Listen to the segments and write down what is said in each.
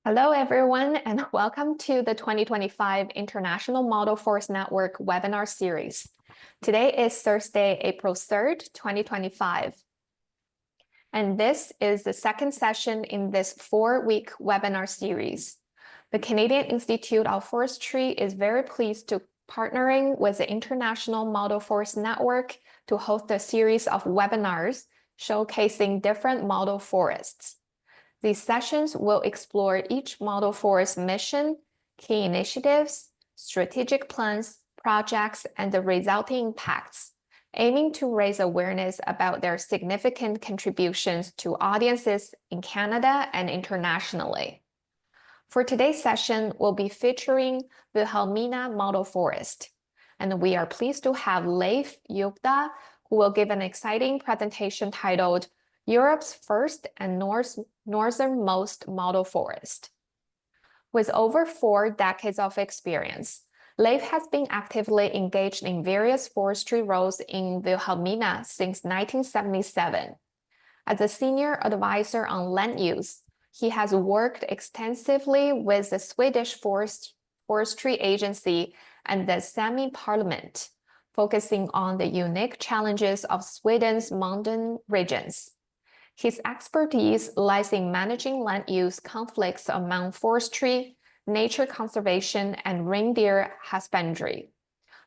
Hello, everyone, and welcome to the 2025 International Model Forest Network webinar series. Today is Thursday, April 3rd, 2025. And this is the second session in this 4-week webinar series. The Canadian Institute of Forestry is very pleased to partnering with the International Model Forest Network to host a series of webinars showcasing different model forests. These sessions will explore each model forest mission, key initiatives, strategic plans, projects, and the resulting impacts, aiming to raise awareness about their significant contributions to audiences in Canada and internationally. For today's session, we'll be featuring Vilhelmina Model Forest, and we are pleased to have Leif Jougda, who will give an exciting presentation titled Europe's First and Northernmost Model Forest. With over 4 decades of experience, Leif has been actively engaged in various forestry roles in Vilhelmina since 1977. As a senior advisor on land use, he has worked extensively with the Swedish Forestry Agency and the Semi-Parliament, focusing on the unique challenges of Sweden's mountain regions. His expertise lies in managing land use conflicts among forestry, nature conservation, and reindeer husbandry.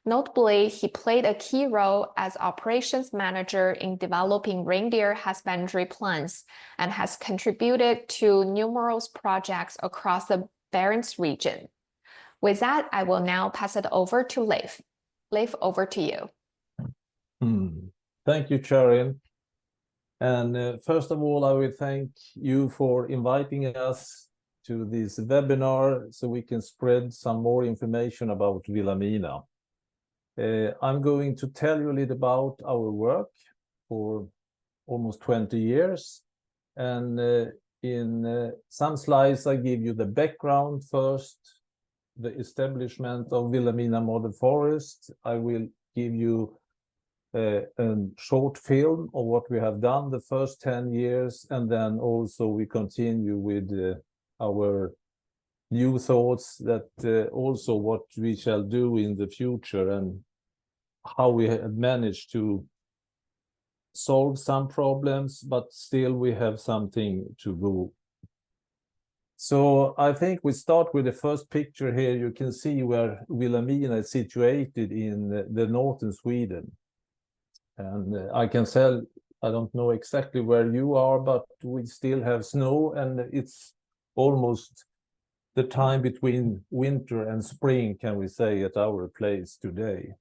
Notably, he played a key role as operations manager in developing reindeer husbandry plans and has contributed to numerous projects across the Barents region. With that, I will now pass it over to Leif. Leif, over to you. Thank you, Charin. And first of all, I will thank you for inviting us to this webinar so we can spread some more information about Vilhelmina. I'm going to tell you a little about our work for almost 20 years. And in some slides, I give you the background first, the establishment of Vilhelmina Model Forest. I will give you a short film of what we have done the first 10 years, and then also we continue with our new thoughts that also what we shall do in the future and how we have managed to solve some problems, but still we have something to go. So I think we start with the first picture here. You can see where Vilhelmina is situated in the northern Sweden. And I can tell, I don't know exactly where you are, but we still have snow, and it's almost the time between winter and spring, can we say, at our place today.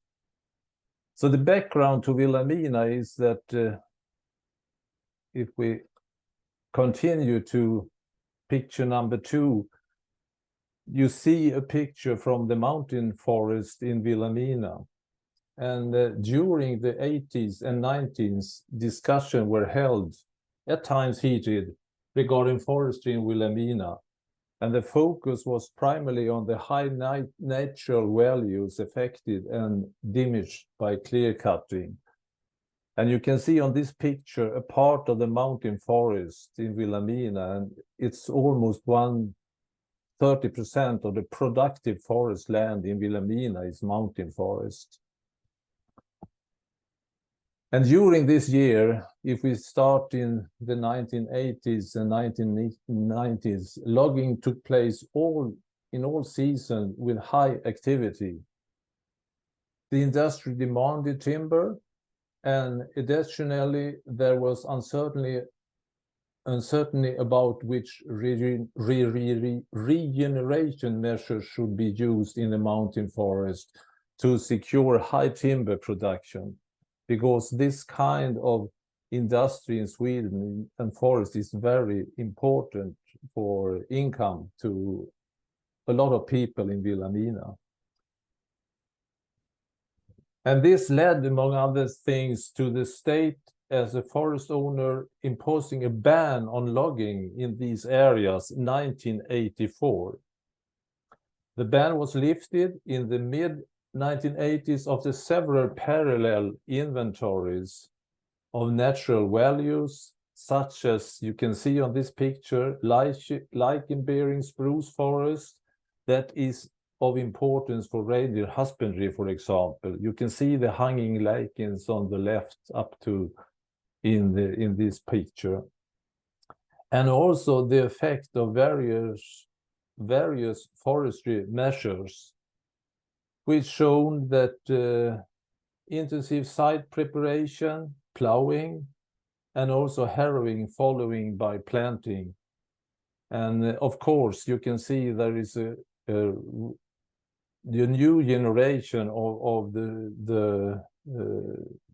So the background to Vilhelmina is that if we continue to picture number 2, you see a picture from the mountain forest in Vilhelmina. And during the 80s and 90s, discussions were held, at times heated, regarding forestry in Vilhelmina. And the focus was primarily on the high natural values affected and diminished by clear cutting. And you can see on this picture a part of the mountain forest in Vilhelmina, and it's almost 30% of the productive forest land in Vilhelmina is mountain forest. And during this year, if we start in the 1980s and 1990s, logging took place in all seasons with high activity. The industry demanded timber, and additionally, there was uncertainty about which regeneration measures should be used in the mountain forest to secure high timber production. Because this kind of industry in Sweden and forest is very important for income to a lot of people in Vilhelmina. And this led, among other things, to the state as a forest owner imposing a ban on logging in these areas in 1984. The ban was lifted in the mid-1980s after several parallel inventories of natural values, such as you can see on this picture, lichen-bearing spruce forest that is of importance for reindeer husbandry, for example. You can see the hanging lichens on the left up to in this picture. And also the effect of various forestry measures, which shown that intensive site preparation, plowing, and also harrowing following by planting. And of course, you can see there is the new generation of the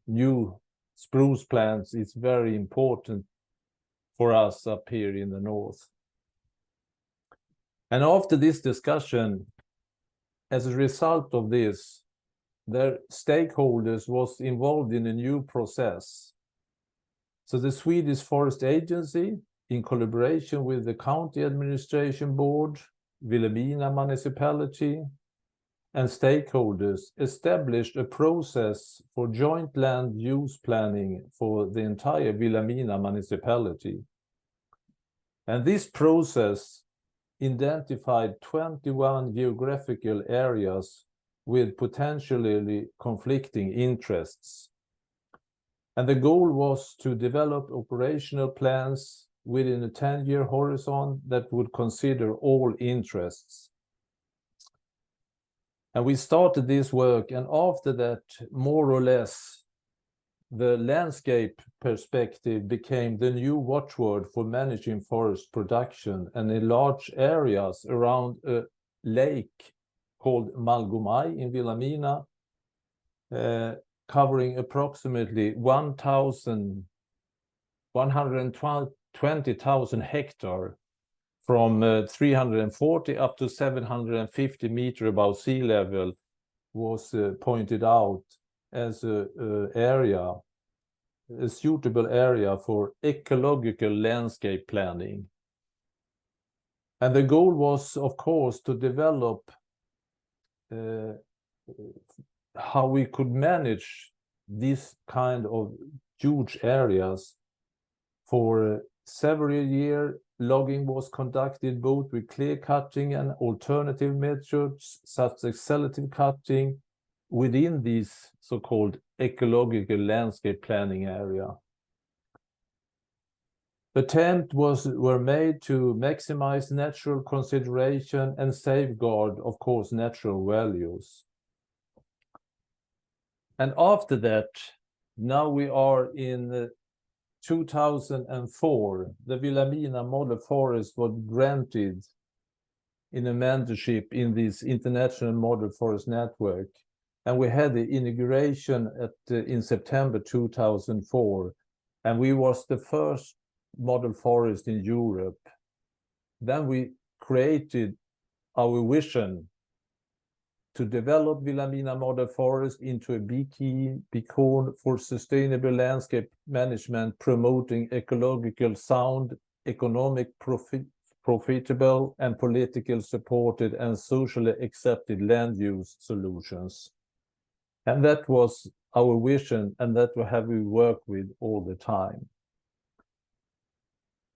new spruce plants is very important for us up here in the north. And after this discussion, as a result of this, their stakeholders was involved in a new process. So the Swedish Forest Agency, in collaboration with the County Administration Board, Vilhelmina Municipality, and stakeholders, established a process for joint land use planning for the entire Vilhelmina municipality. And this process identified 21 geographical areas with potentially conflicting interests. And the goal was to develop operational plans within a 10-year horizon that would consider all interests. And we started this work, and after that, more or less, the landscape perspective became the new watchword for managing forest production, and in large areas around a lake called Malgomaj in Vilhelmina, covering approximately 120,000 hectares from 340 up to 750 meters above sea level, was pointed out as a suitable area for ecological landscape planning. And the goal was, of course, to develop how we could manage this kind of huge areas. For several years, logging was conducted both with clear cutting and alternative methods such as selective cutting within these so-called ecological landscape planning area. Attempts were made to maximize natural consideration and safeguard, of course, natural values. And after that, now we are in 2004, the Vilhelmina Model Forest was granted in a mentorship in this International Model Forest Network. And we had the inauguration in September 2004. And we was the first model forest in Europe. Then we created our vision to develop Vilhelmina Model Forest into a beacon for sustainable landscape management, promoting ecological sound, economic profitable and political supported and socially accepted land use solutions. And that was our vision, and that we have worked with all the time.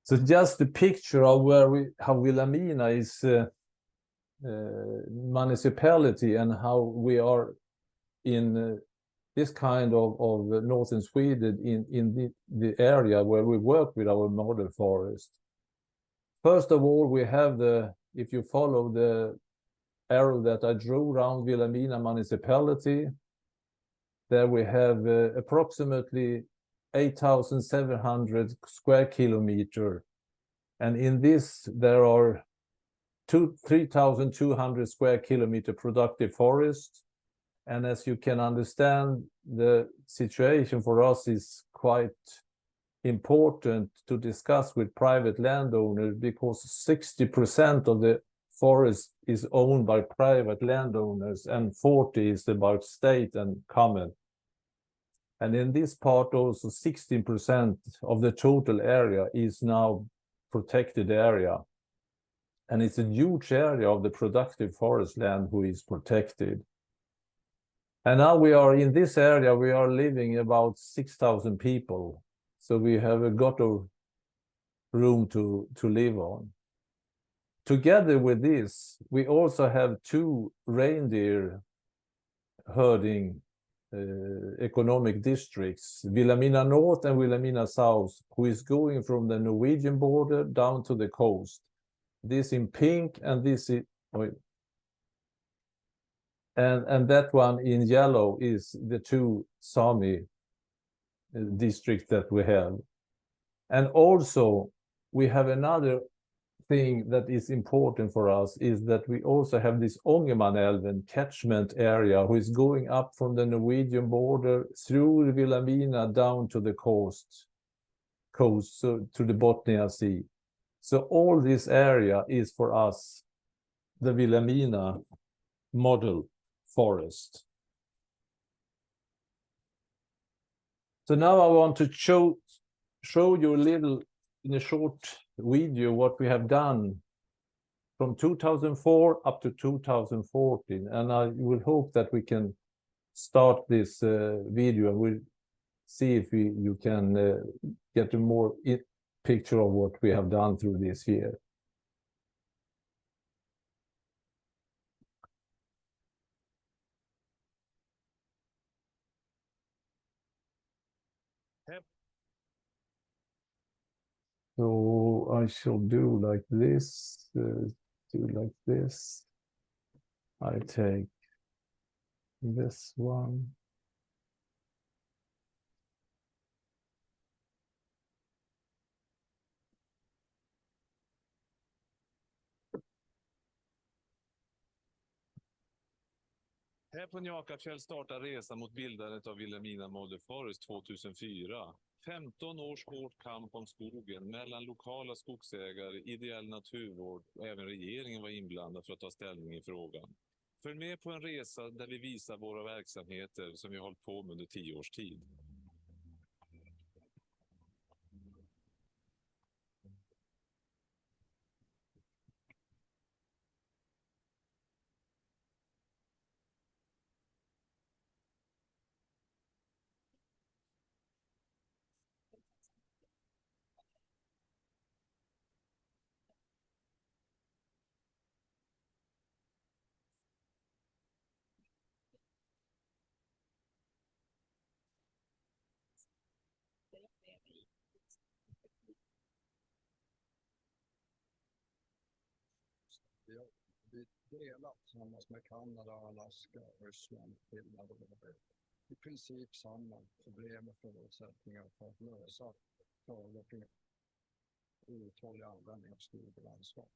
So just a picture of how Vilhelmina is municipality and how we are in this kind of northern Sweden in the area where we work with our model forest. First of all, we have if you follow the arrow that I drew around Vilhelmina municipality, there we have approximately 8,700 square kilometers. And in this, there are 3,200 square kilometer productive forest. And as you can understand, the situation for us is quite important to discuss with private landowners, because 60% of the forest is owned by private landowners and 40% is about state and common. And in this part also 16% of the total area is now protected area. And it's a huge area of the productive forest land who is protected. And now we are in this area, we are living about 6,000 people. So we have got a room to live on. Together with this, we also have 2 reindeer herding economic districts, Vilhelmina North and Vilhelmina South, who is going from the Norwegian border down to the coast. This in pink, and this is, and that one in yellow is the 2 Sami districts that we have. And also we have another thing that is important for us, is that we also have this Ångermanälven catchment area, who is going up from the Norwegian border through Vilhelmina down to the coast, so to the Bothnia Sea. So all this area is for us the Vilhelmina model forest. So now I want to show you a little, in a short video, what we have done from 2004 up to 2014, and I will hope that we can start this video, and we'll see if you can get a more picture of what we have done through this year. So I shall do like this, I take this one. Här på Njakafjäll startar resan mot bildandet av Vilhelmina Model Forest 2004. 15 års hårt kamp om skogen mellan lokala skogsägare, ideell naturvård och även regeringen var inblandad för att ta ställning i frågan. Följ med på en resa där vi visar våra verksamheter som vi har hållit på med under 10 års tid. Vi delar tillsammans med Kanada, Alaska, Ryssland, Finland och i princip samma problem och förutsättningar för att lösa kravet på uthållig användning av skog och landskap.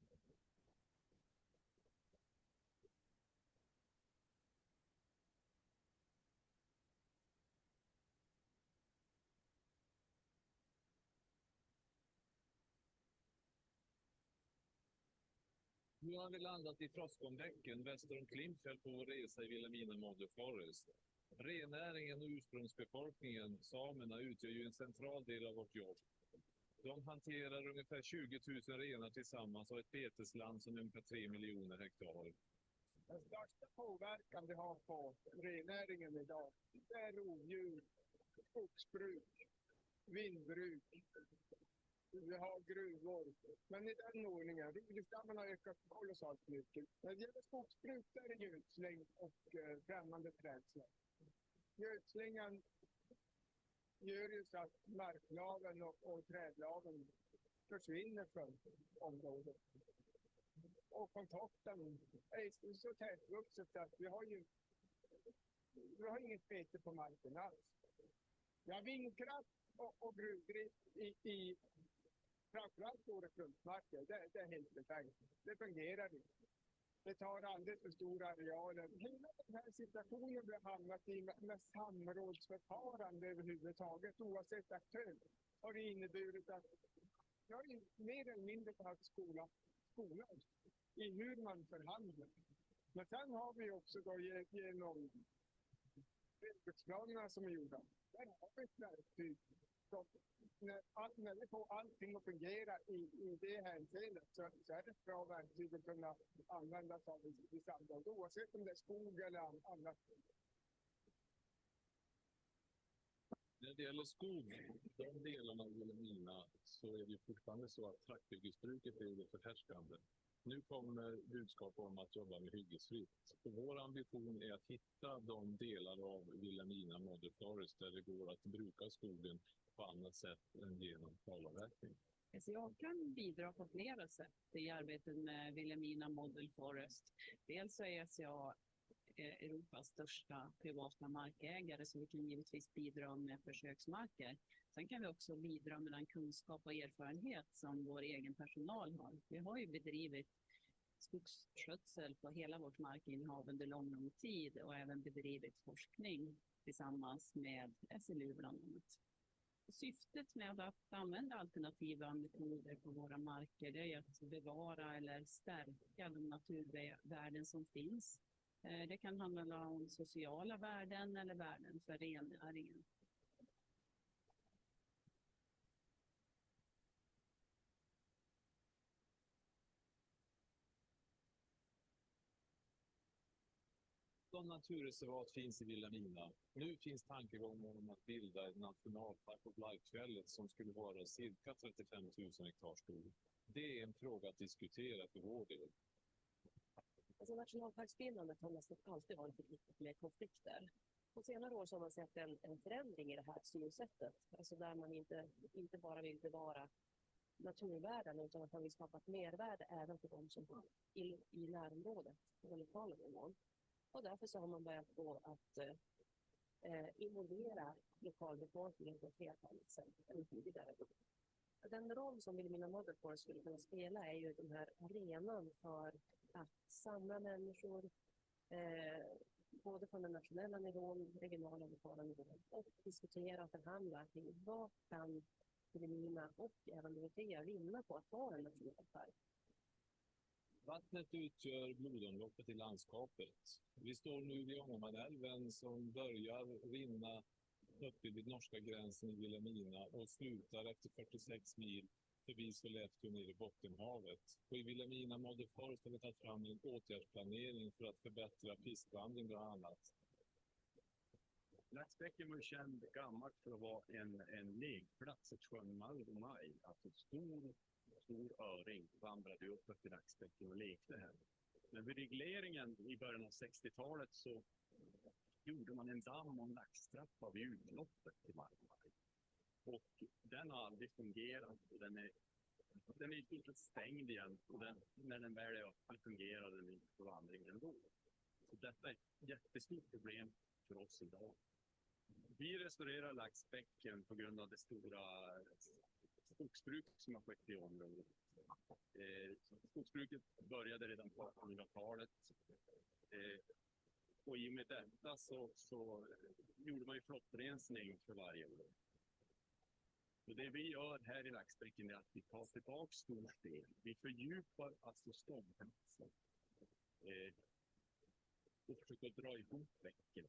Nu har vi landat i Frostkomdäcken väster om Klimpfjäll på vår resa i Vilhelmina Model Forest. Rennäringen och ursprungsbefolkningen, samerna, utgör ju en central del av vårt jobb. De hanterar ungefär 20 000 renar tillsammans och ett betesland som är ungefär 3 miljoner hektar. Den största påverkan vi har på rennäringen idag, det är rovdjur, skogsbruk, vindbruk. Vi har gruvor, men i den ordningen, rovdjursstammen har ökat kolossalt mycket. När det gäller skogsbruk, där är det gödsling och främmande trädsel. Gödslingen gör ju så att marklaven och trädlaven försvinner från området. Och kontakten är så tätvuxet att vi har inget bete på marken alls. Vi har vindkraft och gruvdrift i framförallt åretruntmarker. Det är helt befängt. Det fungerar inte. Det tar alldeles för stora arealer. Hela den här situationen vi har hamnat i med samrådsförfarande överhuvudtaget, oavsett aktör, har det inneburit att vi har mer eller mindre behövt skola i hur man förhandlar. Men sen har vi också då genom översiktsplanerna som är gjorda, där har vi ett verktyg. Så när vi får allting att fungera i det hänseendet så är det ett bra verktyg att kunna användas av i samråd, oavsett om det är skog eller annat. När det gäller skog, de delarna av Vilhelmina, så är det fortfarande så att traktbyggesbruket är det förhärskande. Nu kommer budskap om att jobba med hyggesfritt. Och vår ambition är att hitta de delar av Vilhelmina Model Forest där det går att bruka skogen på annat sätt än genom kalavverkning. Jag kan bidra på flera sätt i arbetet med Vilhelmina Model Forest. Dels så är SCA Europas största privata markägare, så vi kan givetvis bidra med försöksmarker. Sen kan vi också bidra med den kunskap och erfarenhet som vår egen personal har. Vi har ju bedrivit skogsskötsel på hela vårt markinnehav under lång tid och även bedrivit forskning tillsammans med SLU bland annat. Syftet med att använda alternativa metoder på våra marker, det är att bevara eller stärka de naturvärden som finns. Det kan handla om sociala värden eller värden för rennäringen. Naturreservat finns i Vilhelmina. Nu finns tankegångar om att bilda en nationalpark på Leiffjället som skulle vara cirka 35 000 hektar skog. Det är en fråga att diskutera för vår del. Alltså nationalparksbildandet har nästan alltid varit förknippat med konflikter. På senare år så har man sett en förändring i det här synsättet. Alltså där man inte bara vill bevara naturvärden utan att man vill skapa ett mervärde även för de som bor i närområdet på den lokala nivån. Och därför så har man börjat på att involvera lokalbefolkningen på ett helt annat sätt än tidigare. Den roll som Vilhelmina Model Forest skulle kunna spela är ju den här arenan för att samla människor både från den nationella nivån, regionala och lokala nivån och diskutera och förhandla kring vad kan Vilhelmina och även Dorotea vinna på att ha en nationalpark. Vattnet utgör blodomloppet i landskapet. Vi står nu vid Ångermanälven som börjar rinna uppe vid norska gränsen i Vilhelmina och slutar efter 46 mil förbi Sollefteå ner i Bottenhavet. Och i Vilhelmina Model Forest har vi tagit fram en åtgärdsplanering för att förbättra fiskvandring bland annat. Laxbäcken var känd gammalt för att vara en lekplats, ett sjömall och maj. Alltså stor öring vandrade upp efter Laxbäcken och lekte här. Men vid regleringen i början av 60-talet så gjorde man en damm och en laxtrappa vid utloppet till Markmaj. Och den har aldrig fungerat. Den är i stort sett stängd igen och när den väl är öppen fungerar den inte på vandringen ändå. Så detta är ett jättestort problem för oss idag. Vi restaurerar Laxbäcken på grund av det stora skogsbruk som har skett i området. Skogsbruket började redan på 1800-talet. Och i och med detta så gjorde man ju flottrensning för varje år. Så det vi gör här i Laxbäcken är att vi tar tillbaka stor sten. Vi fördjupar alltså ståndplatsen. Och försöker dra ihop bäcken.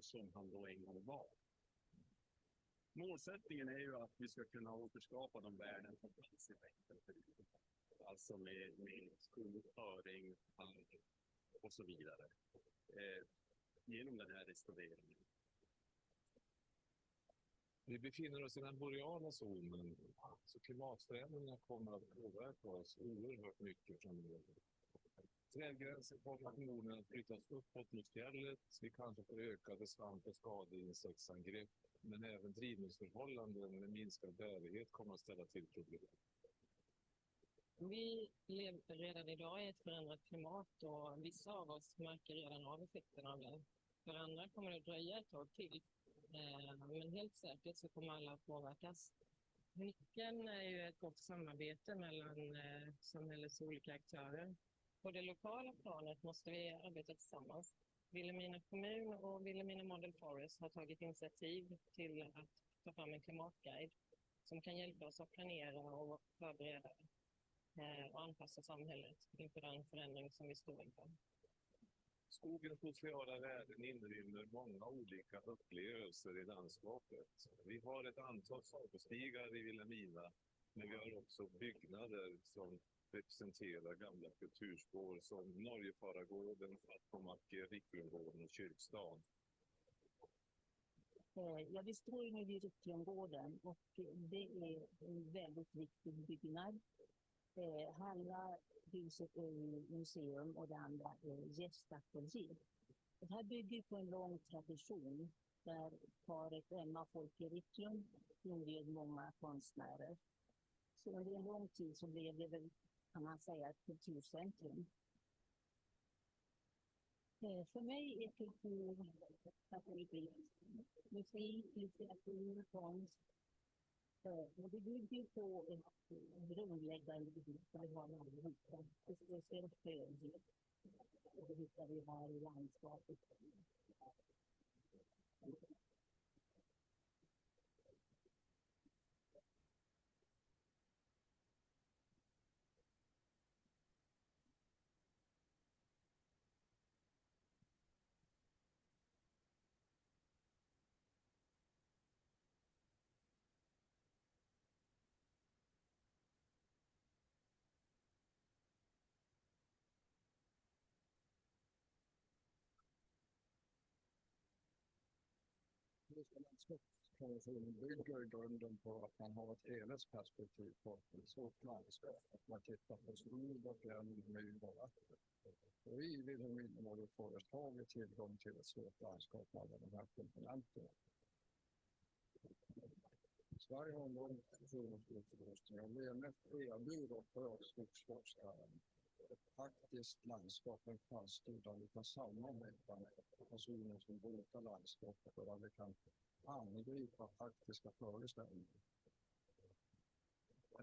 Som han då en gång var. Målsättningen är ju att vi ska kunna återskapa de värden som finns i bäcken. Alltså med skog, öring, halm och så vidare. Genom den här restaureringen. Vi befinner oss i den boreala zonen, så klimatförändringar kommer att påverka oss oerhört mycket framöver. Trädgränsen kommer förmodligen att flyttas uppåt mot fjället. Vi kanske får ökade svamp- och skadeinsektsangrepp, men även drivningsförhållanden med minskad bärighet kommer att ställa till problem. Vi lever redan idag i ett förändrat klimat och vissa av oss märker redan av effekterna av det. För andra kommer det att dröja ett tag till. Men helt säkert så kommer alla att påverkas. Nyckeln är ju ett gott samarbete mellan samhällets olika aktörer. På det lokala planet måste vi arbeta tillsammans. Vilhelmina kommun och Vilhelmina Model Forest har tagit initiativ till att ta fram en klimatguide som kan hjälpa oss att planera och förbereda och anpassa samhället inför den förändring som vi står inför. Skogens sociala värden inrymmer många olika upplevelser i landskapet. Vi har ett antal sagostigar i Vilhelmina, men vi har också byggnader som representerar gamla kulturspår som Norgefaragården, Fattomacke, Rickrumgården och Kyrkstan. Ja, vi står ju nu vid Ryttriongården och det är en väldigt viktig byggnad. Halva huset är museum och det andra är gästateljé. Det här bygger på en lång tradition där paret Emma och Folke Ryttriung inbjöd många konstnärer. Så under en lång tid så blev det väl, kan man säga, ett kulturcentrum. För mig är kultur naturligtvis musik, litteratur, konst. Och det bygger på ett grundläggande behov som vi har allihopa. Det är skönhet. Och det hittar vi här i landskapet. Landskapskonventionen bygger i grunden på att man har ett helhetsperspektiv på ett stort landskap. Att man tittar på skog och fjäll, myr och vatten. Och i Vilhelmina Model Forest har vi tillgång till ett stort landskap med alla de här komponenterna. Sverige har en lång tradition av skogsforskning och IMFN erbjuder för skogsforskare ett praktiskt landskap, en faststid där vi kan samarbeta med personer som brukar landskapet och där vi kan angripa praktiska frågeställningar.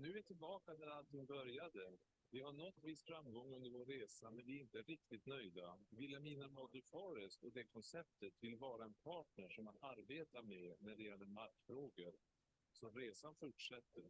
Nu är vi tillbaka där allting började. Vi har nått viss framgång under vår resa, men vi är inte riktigt nöjda. Vilhelmina Model Forest och det konceptet vill vara en partner som man arbetar med när det gäller markfrågor. Så resan fortsätter.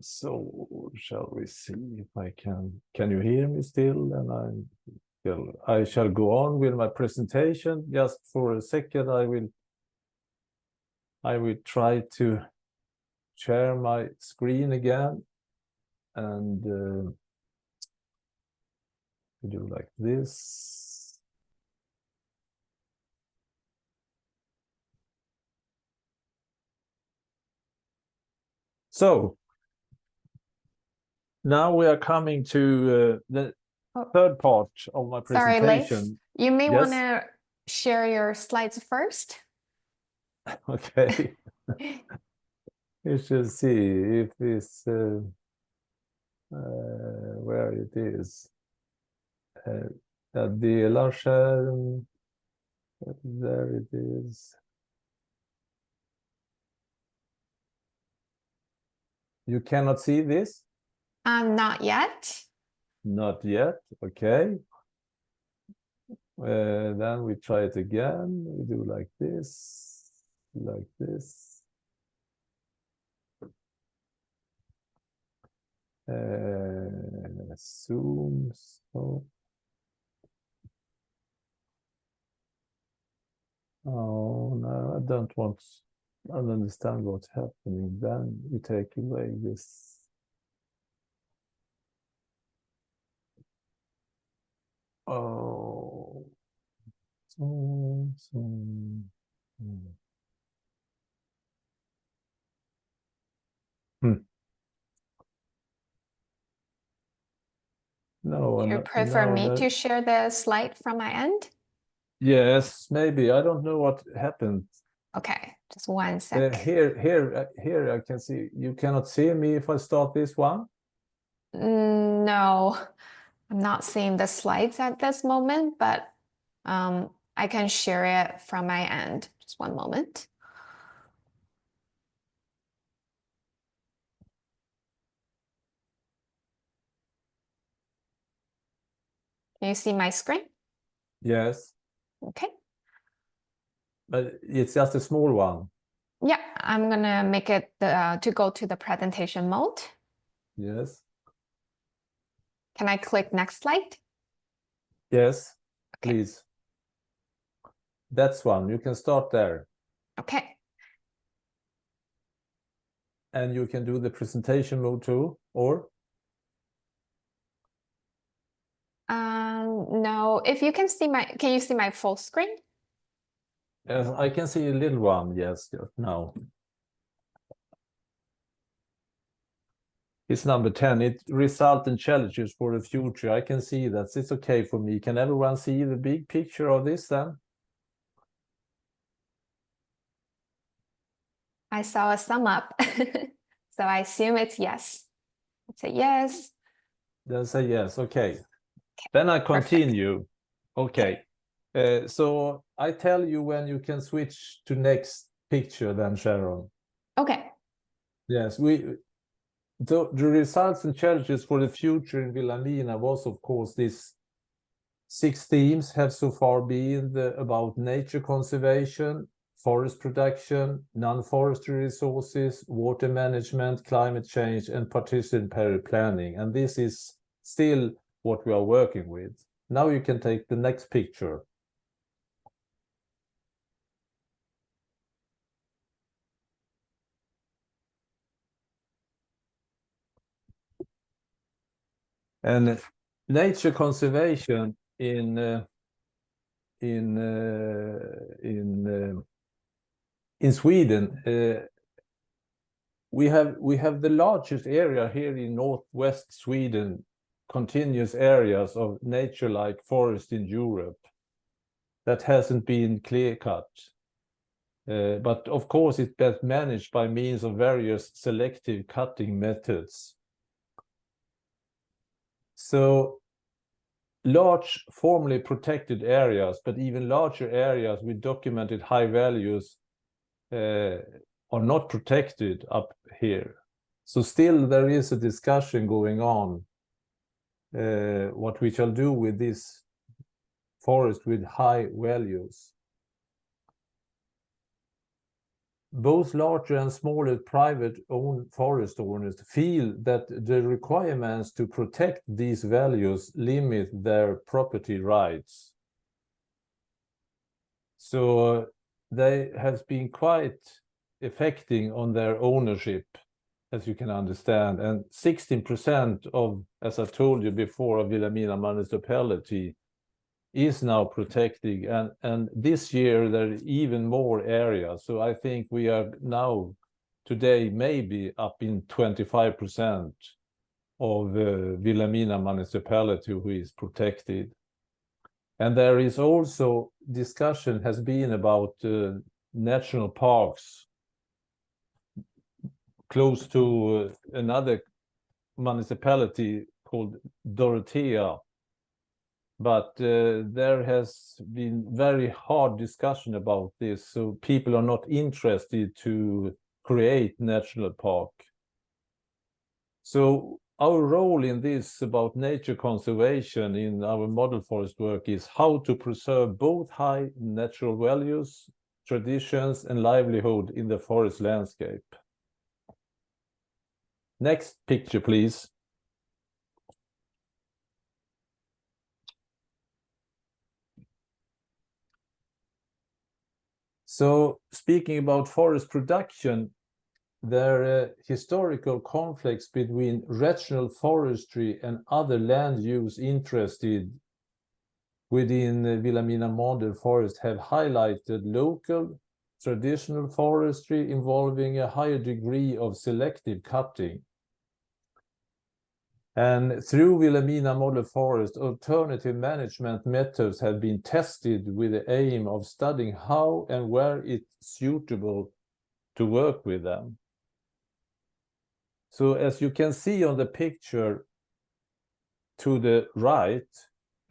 So shall we see if I can you hear me still? And I shall go on with my presentation. Just for a second, I will try to share my screen again and do like this. So now we are coming to the third part of my presentation. Sorry, Leif, you may Yes? want to share your slides first. Okay. You should see if this where it is. Delar skärm. There it is. You cannot see this? Not yet. Not yet. Okay. Then we try it again. We do like this, like this. Zoom. So. Oh no, I don't understand what's happening. Then we take away this. Oh. No, You prefer no, me no. to share the slide from my end? Yes, maybe. I don't know what happened. Okay, just one sec. Here I can see. You cannot see me if I start this one? No, I'm not seeing the slides at this moment, but I can share it from my end. Just one moment. Can you see my screen? Yes, Okay. but it's just a small one. Yeah, I'm gonna make it to go to the presentation mode. Yes. Can I click next slide? Yes, Okay. please. That's one. You can start there. Okay. And you can do the presentation mode too, or? No, if you can see can you see my full screen? Yes, I can see a little one, yes, just now. It's number 10. It results and challenges for the future. I can see that. It's okay for me. Can everyone see the big picture of this then? I saw a sum up. So I assume it's yes. It's a yes. Then say yes. Okay. Then I continue. Okay. So I tell you when you can switch to next picture then, Sharon. Okay. Yes, the results and challenges for the future in Vilhelmina was, of course, these 6 themes have so far been about nature conservation, forest production, non-forestry resources, water management, climate change, and participatory planning. And this is still what we are working with. Now you can take the next picture. And nature conservation in Sweden, we have the largest area here in northwest Sweden, continuous areas of nature-like forest in Europe that hasn't been clear-cut. But of course, it's best managed by means of various selective cutting methods. So large formally protected areas, but even larger areas with documented high values are not protected up here. So still there is a discussion going on what we shall do with this forest with high values. Both larger and smaller private-owned forest owners feel that the requirements to protect these values limit their property rights. So they have been quite affecting on their ownership, as you can understand. And 16% of, as I told you before, of Vilhelmina municipality is now protecting, and this year there are even more areas. So I think we are now today maybe up in 25% of Vilhelmina municipality who is protected. And there is also discussion has been about national parks close to another municipality called Dorotea. But there has been very hard discussion about this, so people are not interested to create national park. So our role in this about nature conservation in our model forest work is how to preserve both high natural values, traditions, and livelihood in the forest landscape. Next picture, please. So speaking about forest production, there are historical conflicts between regional forestry and other land use interested within the Vilhelmina model forest have highlighted local traditional forestry involving a higher degree of selective cutting. And through Vilhelmina model forest, alternative management methods have been tested with the aim of studying how and where it's suitable to work with them. So as you can see on the picture to the right,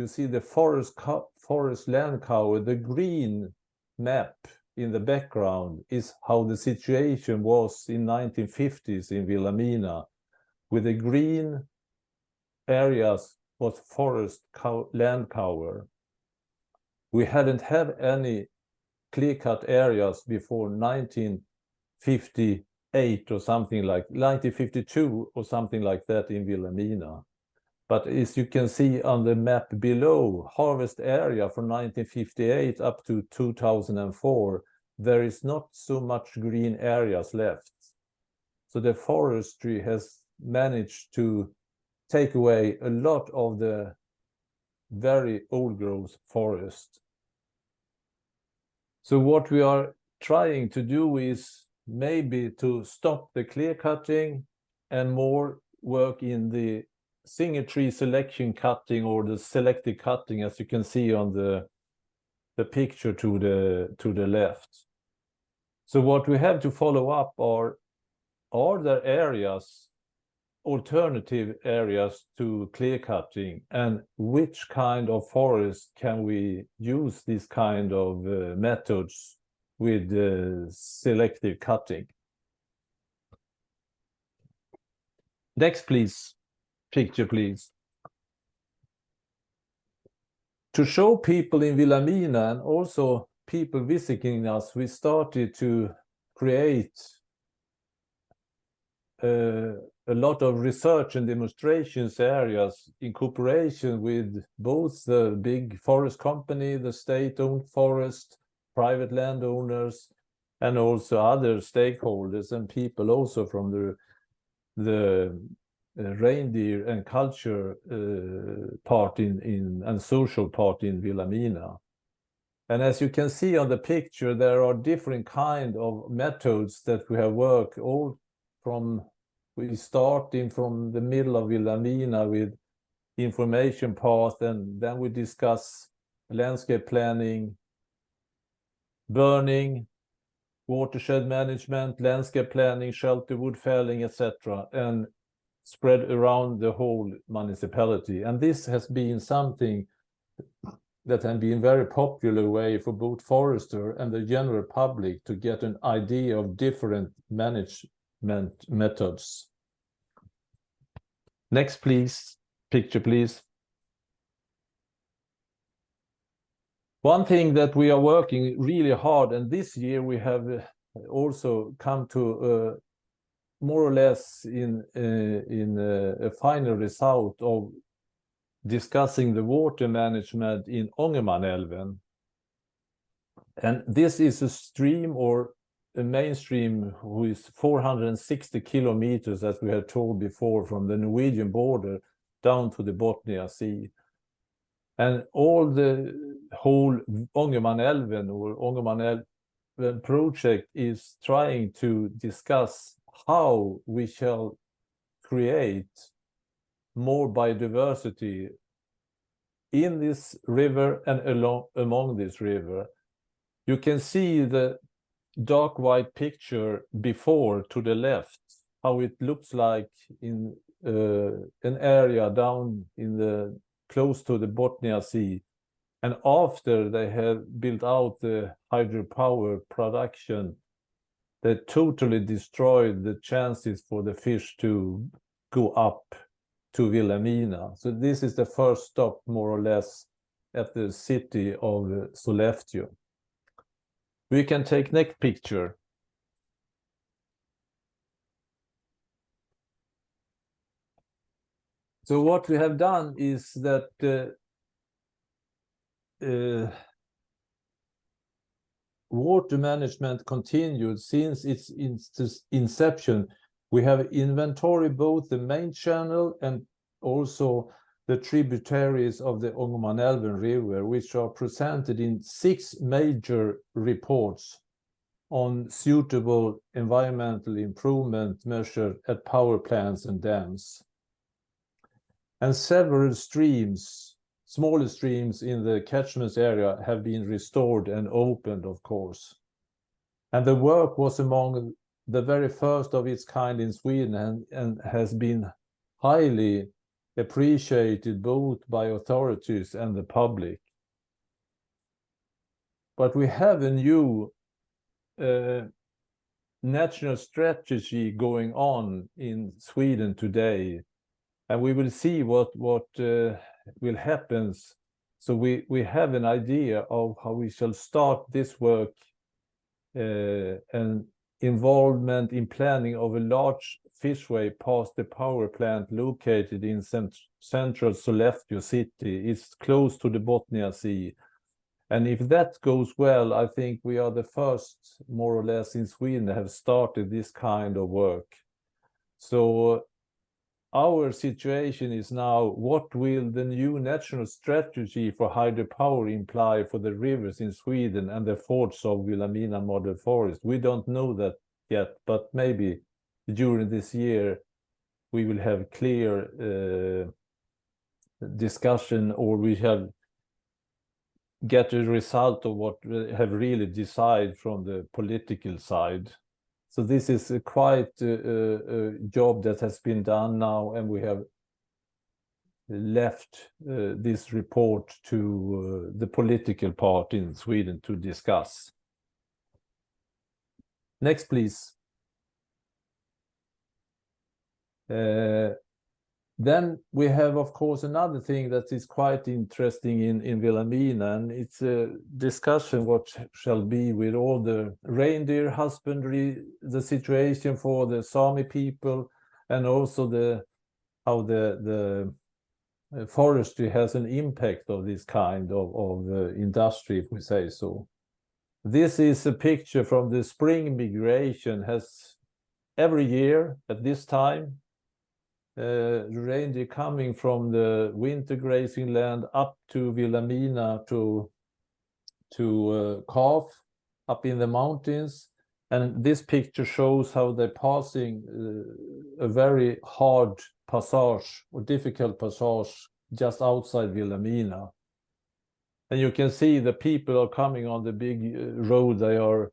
you see the forest land cover. The green map in the background is how the situation was in 1950s in Vilhelmina, with the green areas was forest land cover. We hadn't had any clear-cut areas before 1958 or something like 1952 or something like that in Vilhelmina. But as you can see on the map below, harvest area from 1958 up to 2004, there is not so much green areas left. So the forestry has managed to take away a lot of the very old growth forest. So what we are trying to do is maybe to stop the clear cutting and more work in the single tree selection cutting or the selective cutting, as you can see on the picture to the left. So what we have to follow up are there areas, alternative areas to clear cutting, and which kind of forest can we use this kind of methods with selective cutting. Next, please. Picture, please. To show people in Vilhelmina and also people visiting us, we started to create a lot of research and demonstrations areas in cooperation with both the big forest company, the state-owned forest, private landowners, and also other stakeholders and people also from the reindeer and culture part and social part in Vilhelmina. And as you can see on the picture, there are different kind of methods that we have worked all from. We starting from the middle of Vilhelmina with information path, and then we discuss landscape planning, burning, watershed management, landscape planning, shelter wood felling, etc., and spread around the whole municipality. And this has been something that has been very popular way for both forester and the general public to get an idea of different management methods. Next, please. Picture, please. One thing that we are working really hard, and this year we have also come to more or less in a final result of discussing the water management in Ångermanälven. And this is a stream or a mainstream who is 460 kilometers, as we had told before, from the Norwegian border down to the Bothnia Sea. And all the whole Ångermanälven or Ångermanälven project is trying to discuss how we shall create more biodiversity in this river and among this river. You can see the dark white picture before to the left, how it looks like in an area down in the close to the Bothnia Sea. And after they have built out the hydropower production, they totally destroyed the chances for the fish to go up to Vilhelmina. So this is the first stop, more or less, at the city of Sollefteå. We can take next picture. So what we have done is that water management continued since its inception. We have inventory both the main channel and also the tributaries of the Ångermanälven River, which are presented in 6 major reports on suitable environmental improvement measured at power plants and dams. And several streams, smaller streams in the catchment area have been restored and opened, of course. And the work was among the very first of its kind in Sweden and has been highly appreciated both by authorities and the public. But we have a new national strategy going on in Sweden today, and we will see what will happen. So we have an idea of how we shall start this work and involvement in planning of a large fishway past the power plant located in central Sollefteå city. It's close to the Bothnia Sea. And if that goes well, I think we are the first, more or less, in Sweden that have started this kind of work. So our situation is now, what will the new national strategy for hydropower imply for the rivers in Sweden and the forts of Vilhelmina model forest? We don't know that yet, but maybe during this year we will have clear discussion, or we have get a result of what we have really decided from the political side. So this is quite a job that has been done now, and we have left this report to the political part in Sweden to discuss. Next, please. Then we have, of course, another thing that is quite interesting in Vilhelmina, and it's a discussion what shall be with all the reindeer husbandry, the situation for the Sami people, and also how the forestry has an impact of this kind of industry, if we say so. This is a picture from the spring migration. Has every year at this time, reindeer coming from the winter grazing land up to Vilhelmina to calf up in the mountains, and this picture shows how they're passing a very hard passage or difficult passage just outside Vilhelmina, and you can see the people are coming on the big road. They are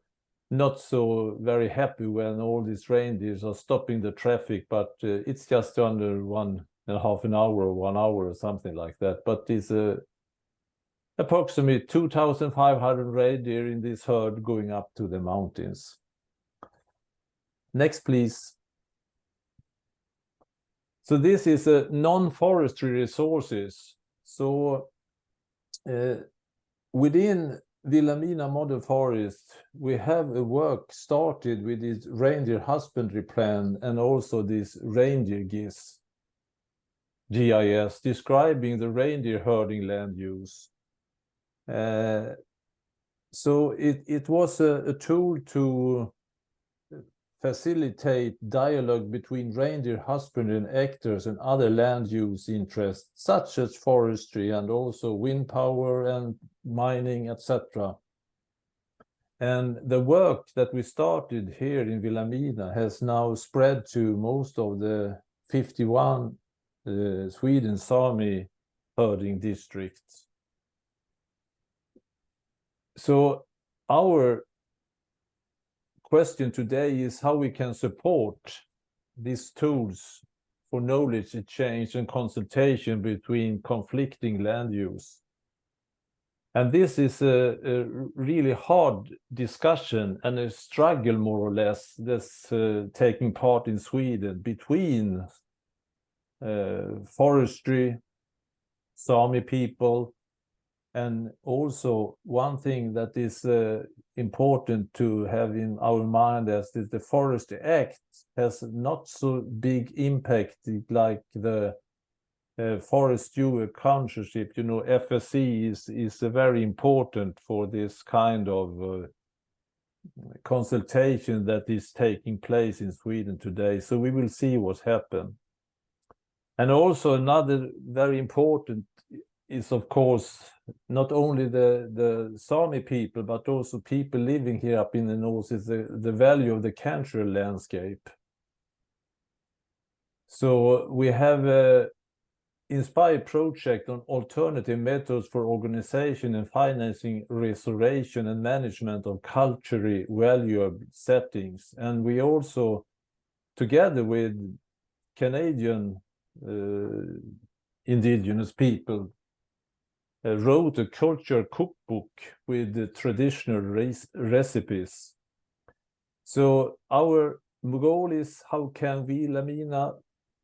not so very happy when all these reindeers are stopping the traffic, but it's just under 1.5 hours or 1 hour or something like that. But it's approximately 2,500 reindeer in this herd going up to the mountains. Next, please. So this is non-forestry resources. So within Vilhelmina model forest, we have a work started with this reindeer husbandry plan and also this reindeer GIS describing the reindeer herding land use. So it was a tool to facilitate dialogue between reindeer husbandry and actors and other land use interests, such as forestry and also wind power and mining, etc. And the work that we started here in Vilhelmina has now spread to most of the 51 Sweden Sami herding districts. So our question today is how we can support these tools for knowledge exchange and consultation between conflicting land use. And this is a really hard discussion and a struggle, more or less, that's taking part in Sweden between forestry, Sami people, and also one thing that is important to have in our mind is that the Forestry Act has not so big impact like the forest steward councilship. You know, FSE is very important for this kind of consultation that is taking place in Sweden today. So we will see what's happened. And also another very important is, of course, not only the Sami people, but also people living here up in the north, is the value of the cultural landscape. So we have a inspired project on alternative methods for organization and financing restoration and management of culturally valuable settings. And we also, together with Canadian indigenous people wrote a culture cookbook with the traditional recipes. So our goal is, how can Vilhelmina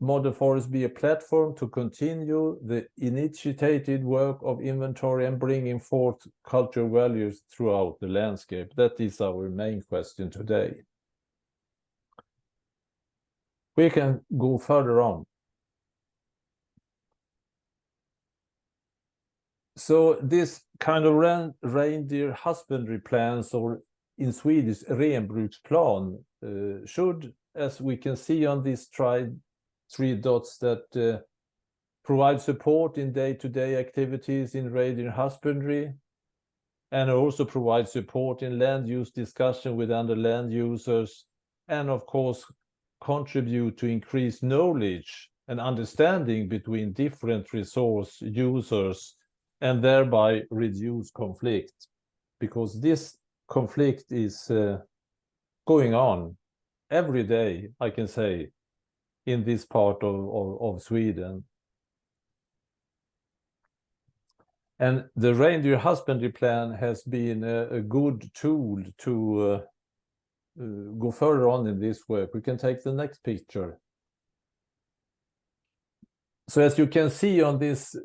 Model Forest be a platform to continue the initiated work of inventory and bringing forth cultural values throughout the landscape? That is our main question today. We can go further on. So this kind of reindeer husbandry plans, or in Swedish renbruksplan, should, as we can see on these three dots, that provide support in day-to-day activities in reindeer husbandry, and also provide support in land use discussion with other land users, and of course contribute to increased knowledge and understanding between different resource users, and thereby reduce conflict, because this conflict is going on every day, I can say, in this part of Sweden. And the reindeer husbandry plan has been a good tool to go further on in this work. We can take the next picture. So as you can see on this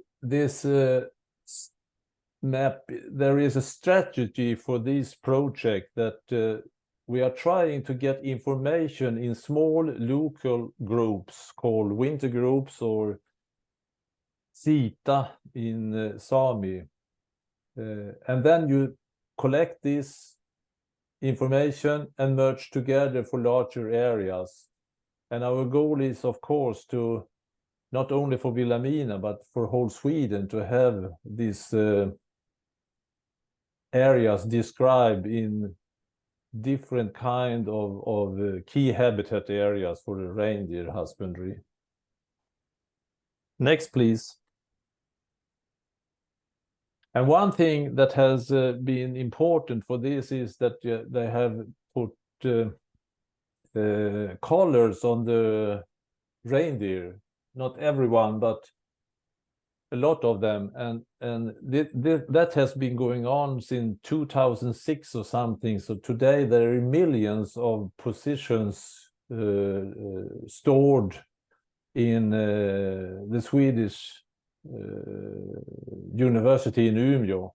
map, there is a strategy for this project that we are trying to get information in small local groups called winter groups, or Sita in Sami. And then you collect this information and merge together for larger areas. And our goal is, of course, to not only for Vilhelmina, but for whole Sweden, to have these areas described in different kind of key habitat areas for the reindeer husbandry. Next, please. And one thing that has been important for this is that they have put collars on the reindeer. Not everyone, but a lot of them, and that has been going on since 2006 or something. So today there are millions of positions stored in the Swedish university in Umeå.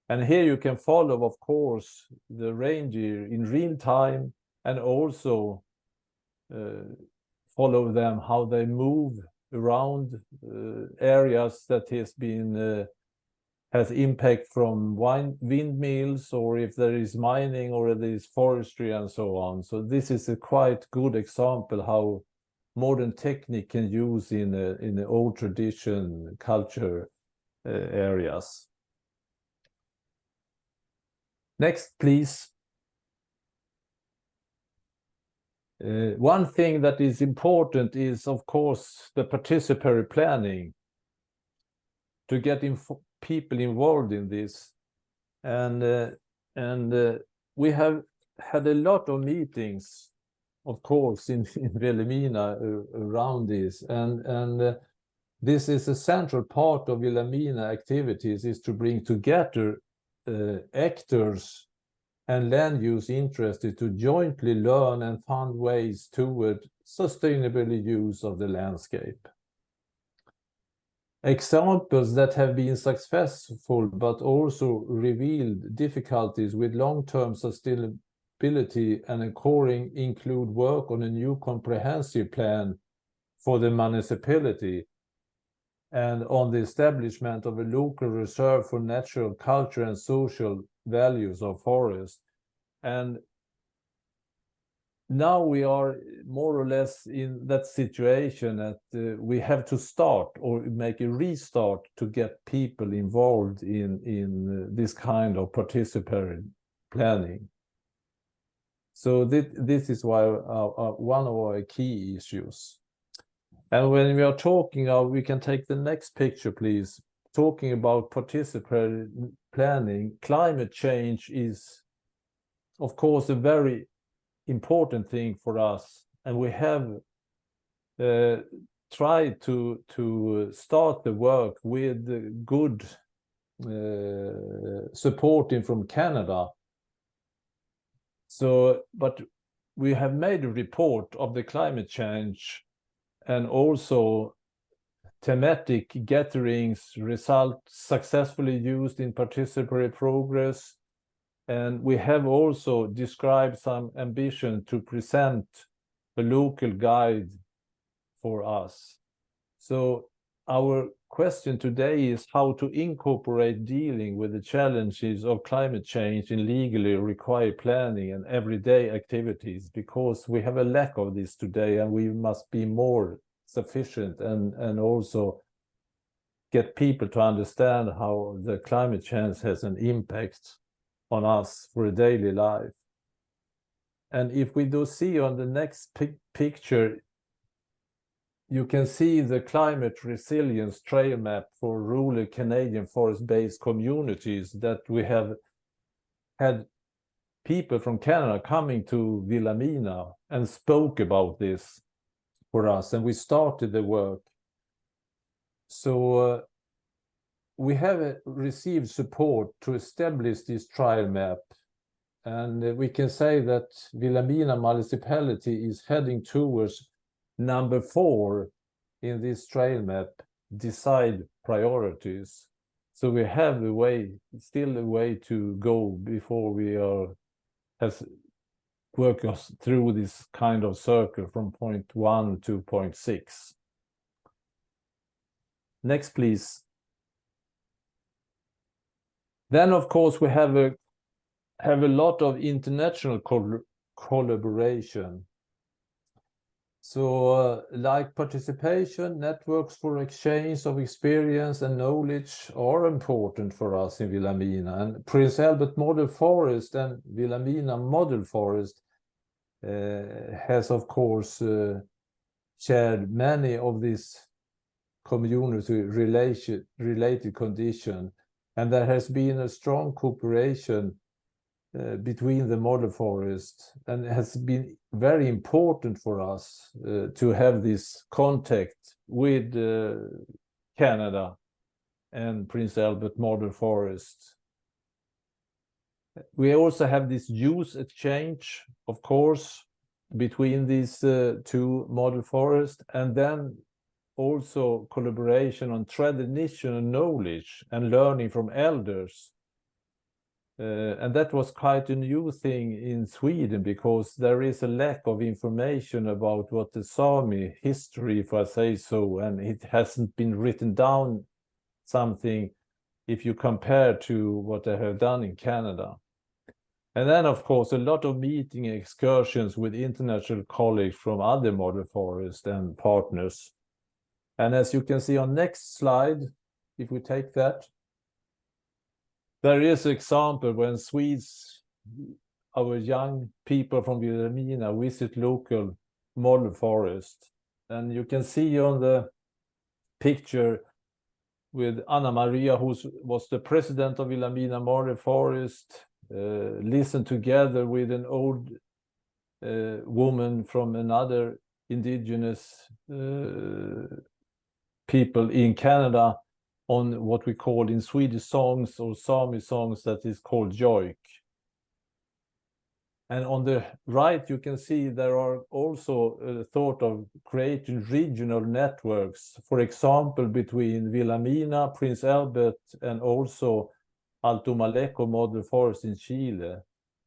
And here you can follow, of course, the reindeer in real time, and also follow them, how they move around areas that has impact from windmills, or if there is mining, or there is forestry, and so on. So this is a quite good example how modern technique can use in the old tradition culture areas. Next, please. One thing that is important is, of course, the participatory planning, to get people involved in this. And we have had a lot of meetings, of course, in Vilhelmina around this. And this is a central part of Vilhelmina activities, is to bring together actors and land use interested to jointly learn and find ways toward sustainable use of the landscape. Examples that have been successful but also revealed difficulties with long-term sustainability and occurring include work on a new comprehensive plan for the municipality, and on the establishment of a local reserve for natural, culture and social values of forest. And now we are more or less in that situation that we have to start or make a restart to get people involved in this kind of participatory planning. So this is why one of our key issues. And when we are talking of, we can take the next picture, please. Talking about participatory planning, climate change is, of course, a very important thing for us. And we have tried to start the work with good supporting from Canada. So, but we have made a report of the climate change and also thematic gatherings result successfully used in participatory progress. And we have also described some ambition to present a local guide for us. So our question today is how to incorporate dealing with the challenges of climate change in legally required planning and everyday activities, because we have a lack of this today and we must be more sufficient and also get people to understand how the climate change has an impact on us for a daily life. And if we do see on the next picture, you can see the climate resilience trail map for rural Canadian forest-based communities that we have had people from Canada coming to Vilhelmina and spoke about this for us, and we started the work. So we have received support to establish this trail map, and we can say that Vilhelmina municipality is heading towards number 4 in this trail map, decide priorities. So we have a way, still a way to go before we work us through this kind of circle from point 1 to point 6. Next, please. Then, of course, we have a lot of international collaboration. So like participation, networks for exchange of experience and knowledge are important for us in Vilhelmina. And Prince Albert Model Forest and Vilhelmina Model Forest has, of course, shared many of these community-related conditions. And there has been a strong cooperation between the model forest, and it has been very important for us to have this contact with Canada and Prince Albert Model Forest. We also have this use exchange, of course, between these two model forests, and then also collaboration on traditional knowledge and learning from elders. And that was quite a new thing in Sweden, because there is a lack of information about what the Sami history, if I say so, and it hasn't been written down something if you compare to what they have done in Canada. And then, of course, a lot of meeting excursions with international colleagues from other model forests and partners. And as you can see on next slide, if we take that, there is an example when Swedes, our young people from Vilhelmina, visit local model forest. And you can see on the picture with Anna Maria, who was the president of Vilhelmina Model Forest, listen together with an old woman from another indigenous people in Canada on what we call in Swedish songs or Sami songs that is called joik. And on the right, you can see there are also a thought of creating regional networks, for example, between Vilhelmina, Prince Albert, and also Alto Maleco Model Forest in Chile.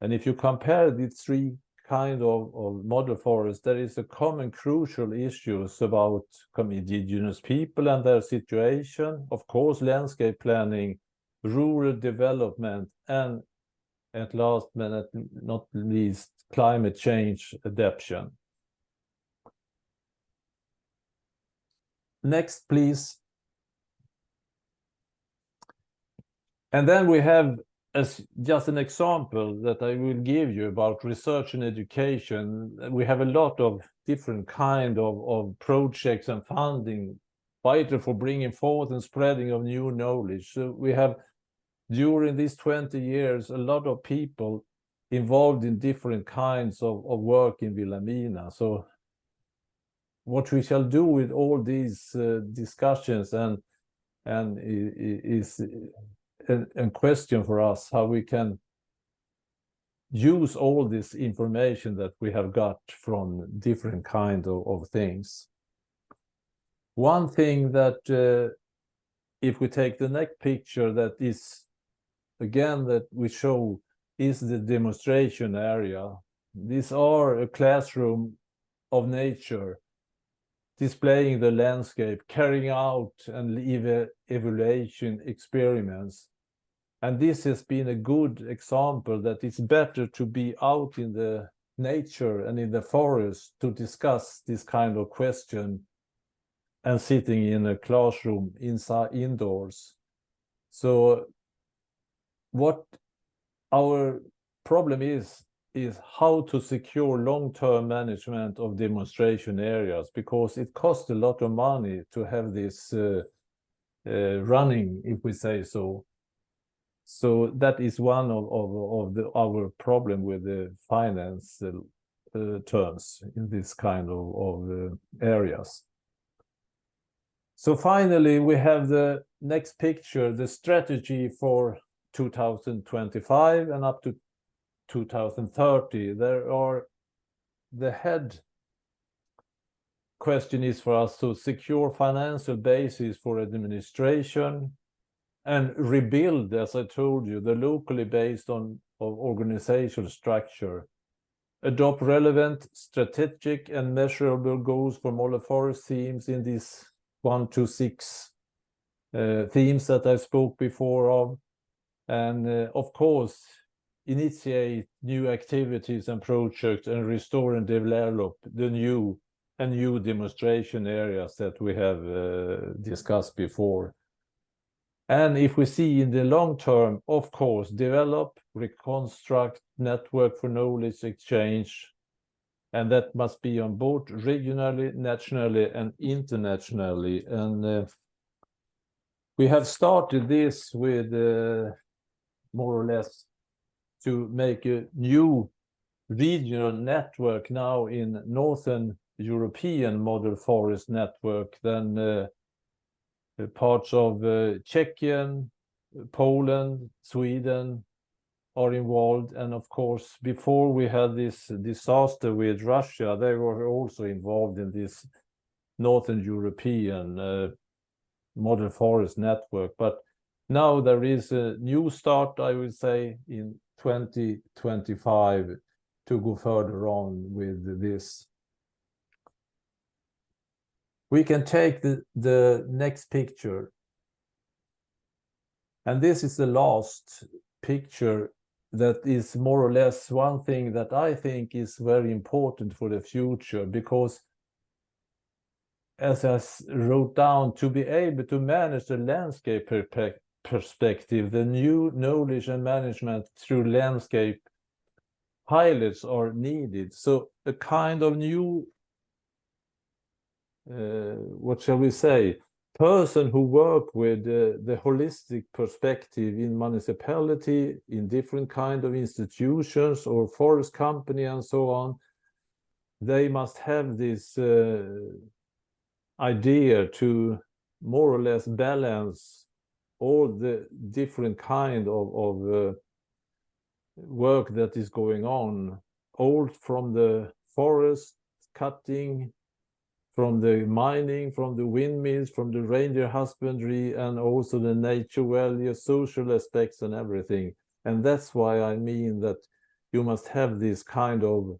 And if you compare these three kind of model forests, there is a common crucial issues about indigenous people and their situation, of course, landscape planning, rural development, and at last but not least, climate change adaptation. Next, please. And then we have, as just an example that I will give you about research and education, we have a lot of different kind of projects and funding vital for bringing forth and spreading of new knowledge. So we have, during these 20 years, a lot of people involved in different kinds of work in Vilhelmina. So what we shall do with all these discussions and is a question for us, how we can use all this information that we have got from different kind of things. One thing that if we take the next picture, that is again that we show is the demonstration area. These are a classroom of nature, displaying the landscape, carrying out and evaluation experiments. And this has been a good example that it's better to be out in the nature and in the forest to discuss this kind of question and sitting in a classroom indoors. So what our problem is how to secure long-term management of demonstration areas, because it costs a lot of money to have this running, if we say so. So that is one of our problem with the finance terms in this kind of areas. So finally, we have the next picture, the strategy for 2025 and up to 2030. There are the head question is for us to secure financial basis for administration and rebuild, as I told you, the locally based on organizational structure, adopt relevant strategic and measurable goals for model forest themes in these 1 to 6 themes that I spoke before of, and of course initiate new activities and projects and restore and develop the new demonstration areas that we have discussed before. And if we see in the long term, of course, develop, reconstruct network for knowledge exchange, and that must be on both regionally, nationally, and internationally. And we have started this with more or less to make a new regional network now in Northern European model forest network, then parts of Czechia, Poland, Sweden are involved. And of course, before we had this disaster with Russia, they were also involved in this Northern European model forest network. But now there is a new start, I would say, in 2025 to go further on with this. We can take the next picture. And this is the last picture that is more or less one thing that I think is very important for the future, because as I wrote down, to be able to manage the landscape perspective, the new knowledge and management through landscape pilots are needed. So a kind of new what shall we say, person who work with the holistic perspective in municipality, in different kind of institutions or forest company and so on, they must have this idea to more or less balance all the different kind of work that is going on, all from the forest cutting, from the mining, from the windmills, from the reindeer husbandry, and also the nature value, social aspects and everything. And that's why I mean that you must have this kind of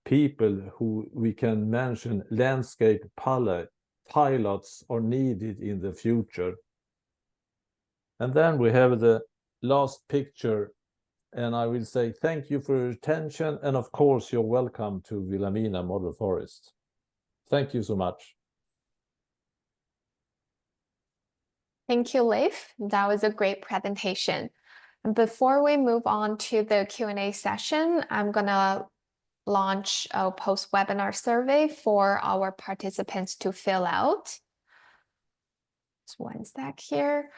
people who we can mention landscape pilots are needed in the future. And then we have the last picture, and I will say thank you for your attention, and of course you're welcome to Vilhelmina Model Forest. Thank you so much. Thank you, Leif. That was a great presentation. And before we move on to the Q&A session, I'm gonna launch a post-webinar survey for our participants to fill out. Just one sec here.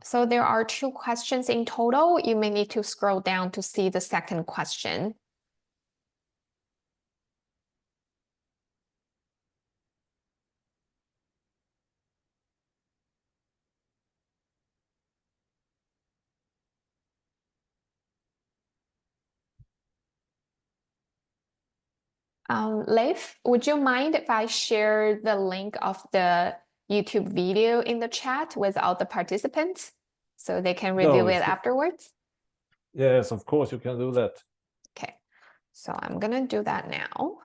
So there are 2 questions in total. You may need to scroll down to see the second question. Leif, would you mind if I share the link of the YouTube video in the chat with all the participants so they can review it afterwards? Yes, of course you can do that. Okay, so I'm gonna do that now.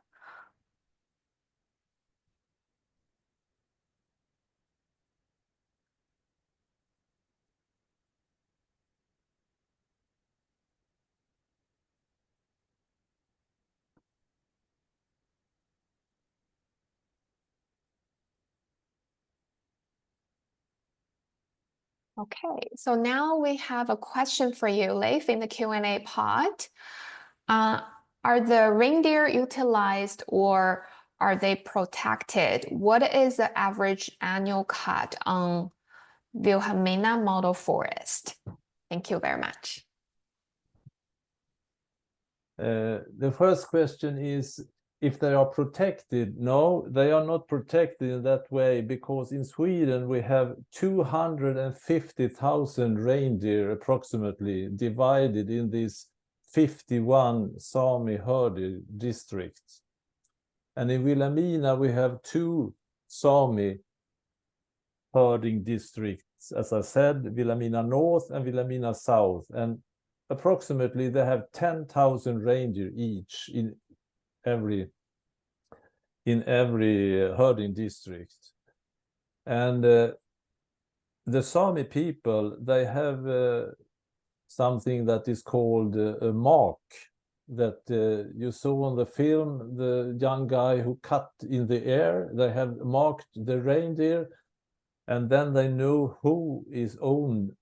Okay, so now we have a question for you, Leif, in the Q&A pod. Are the reindeer utilized or are they protected? What is the average annual cut on Vilhelmina model forest? Thank you very much. The first question is if they are protected. No, they are not protected in that way, because in Sweden we have 250,000 reindeer approximately divided in these 51 Sami herding districts. And in Vilhelmina we have 2 Sami herding districts, as I said, Vilhelmina North and Vilhelmina South. And approximately they have 10,000 reindeer each in every herding district. And the Sami people, they have something that is called a mark that you saw on the film, the young guy who cut in the air. They have marked the reindeer, and then they know who is owned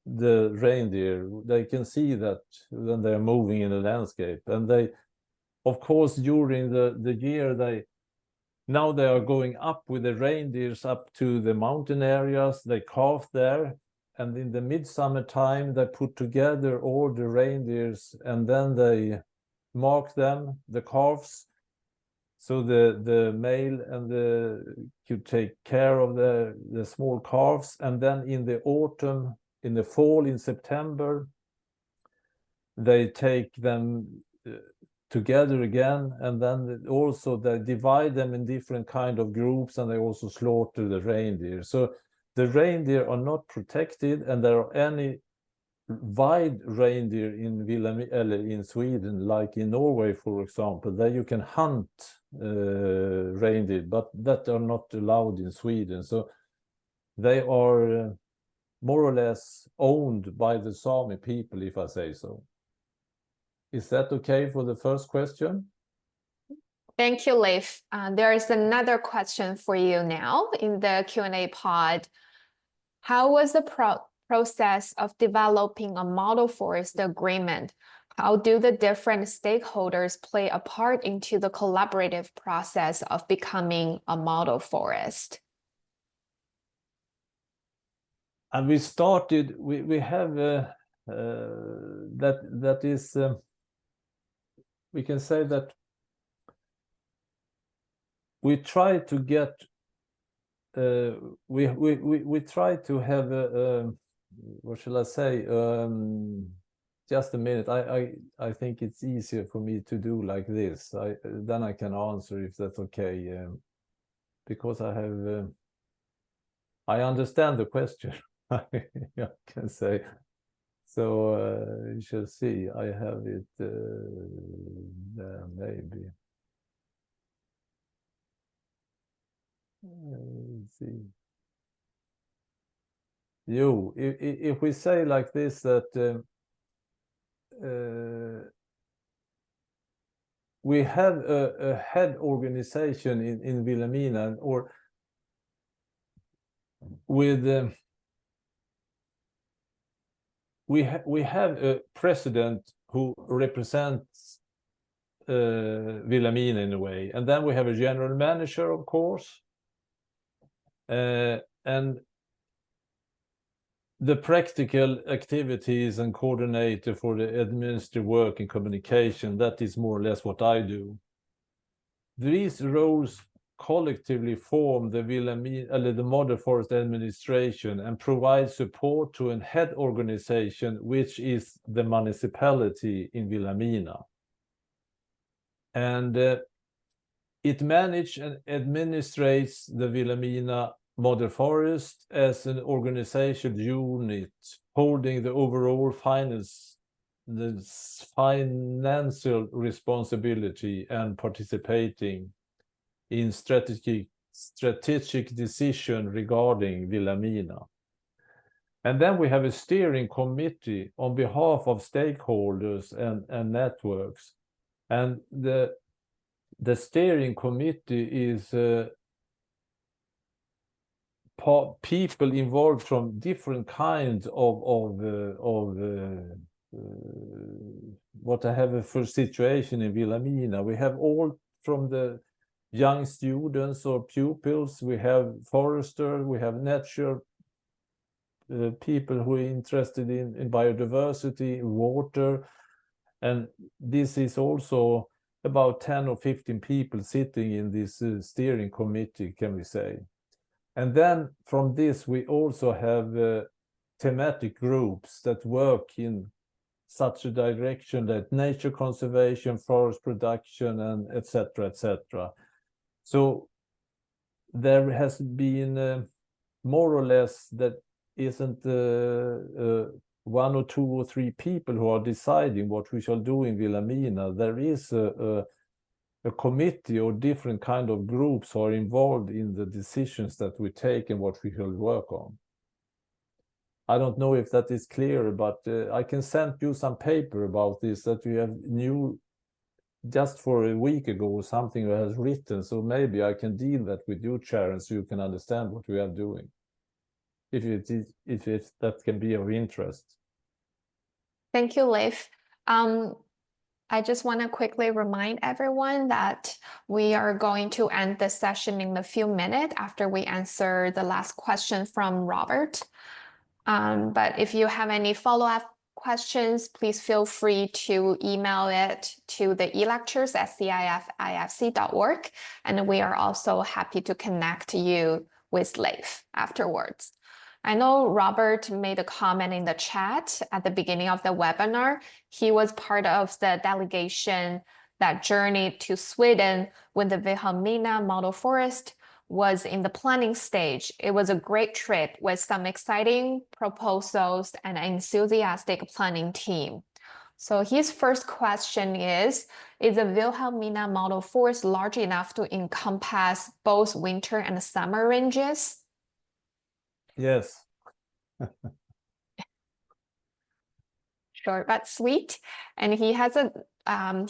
the reindeer. They can see that when they're moving in the landscape. And they, of course, during the year, they are going up with the reindeers up to the mountain areas. They calf there, and in the midsummer time they put together all the reindeers, and then they mark them, the calves, so the male and could take care of the small calves. And then in the autumn, in the fall, in September, they take them together again, and then also they divide them in different kind of groups, and they also slaughter the reindeer. So the reindeer are not protected, and there are any wild reindeer in Sweden, like in Norway, for example, that you can hunt reindeer, but that are not allowed in Sweden. So they are more or less owned by the Sami people, if I say so. Is that okay for the first question? Thank you, Leif. There is another question for you now in the Q&A pod. How was the process of developing a model forest agreement? How do the different stakeholders play a part into the collaborative process of becoming a model forest? And we started, we have that is, we can say that we try to get, we try to have what shall I say? Just a minute. I think it's easier for me to do like this. Then I can answer if that's okay, because I have, I understand the question. I can say. So you shall see. I have it there, maybe. Let's see. If we say like this, that we have a head organization in Vilhelmina, or with we have a president who represents Vilhelmina in a way, and then we have a general manager, of course, and the practical activities and coordinator for the administrative work and communication. That is more or less what I do. These roles collectively form the the model forest administration and provide support to a head organization, which is the municipality in Vilhelmina. And It manages and administrates the Vilhelmina Model Forest as an organizational unit, holding the overall financial responsibility and participating in strategic decision regarding Vilhelmina. And then we have a steering committee on behalf of stakeholders and networks. And the steering committee is people involved from different kinds of what I have for situation in Vilhelmina. We have all from the young students or pupils, we have foresters, we have nature people who are interested in biodiversity, water, and this is also about 10 or 15 people sitting in this steering committee, can we say. And then from this, we also have thematic groups that work in such a direction that nature conservation, forest production, and etc., etc. So there has been more or less that isn't 1 or 2 or 3 people who are deciding what we shall do in Vilhelmina. There is a committee or different kind of groups are involved in the decisions that we take and what we shall work on. I don't know if that is clear, but I can send you some paper about this that we have new just for a week ago or something that has written. So maybe I can deal that with you, Sharon, so you can understand what we are doing. If that can be of interest. Thank you, Leif. I just want to quickly remind everyone that we are going to end this session in a few minutes after we answer the last question from Robert. But if you have any follow-up questions, please feel free to email it to the e-lectures at CIF-IFC.org. And we are also happy to connect you with Leif afterwards. I know Robert made a comment in the chat at the beginning of the webinar. He was part of the delegation that journeyed to Sweden when the Vilhelmina Model Forest was in the planning stage. It was a great trip with some exciting proposals and an enthusiastic planning team. So his first question is the Vilhelmina Model Forest large enough to encompass both winter and summer ranges? Yes. Short but sweet. And he has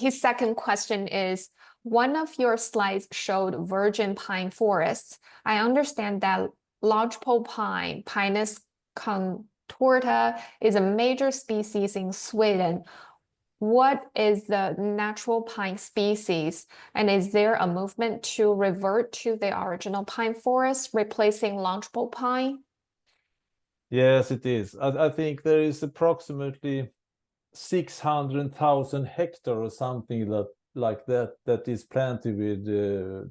his second question is, one of your slides showed virgin pine forests. I understand that lodgepole pine, Pinus contorta, is a major species in Sweden. What is the natural pine species? And is there a movement to revert to the original pine forest, replacing lodgepole pine? Yes, it is. I think there is approximately 600,000 hectares or something like that is planted with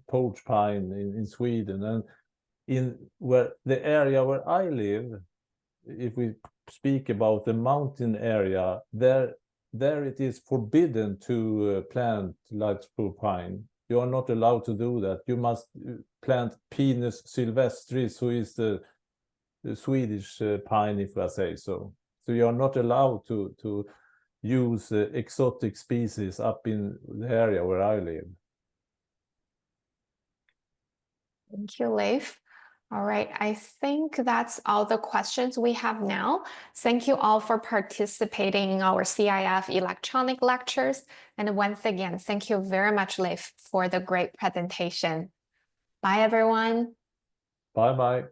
poach pine in Sweden. And in the area where I live, if we speak about the mountain area, there it is forbidden to plant lodgepole pine. You are not allowed to do that. You must plant Pinus sylvestris, who is the Swedish pine, if I say so. So you are not allowed to use exotic species up in the area where I live. Thank you, Leif. All right, I think that's all the questions we have now. Thank you all for participating in our CIF electronic lectures. And once again, thank you very much, Leif, for the great presentation. Bye, everyone. Bye-bye.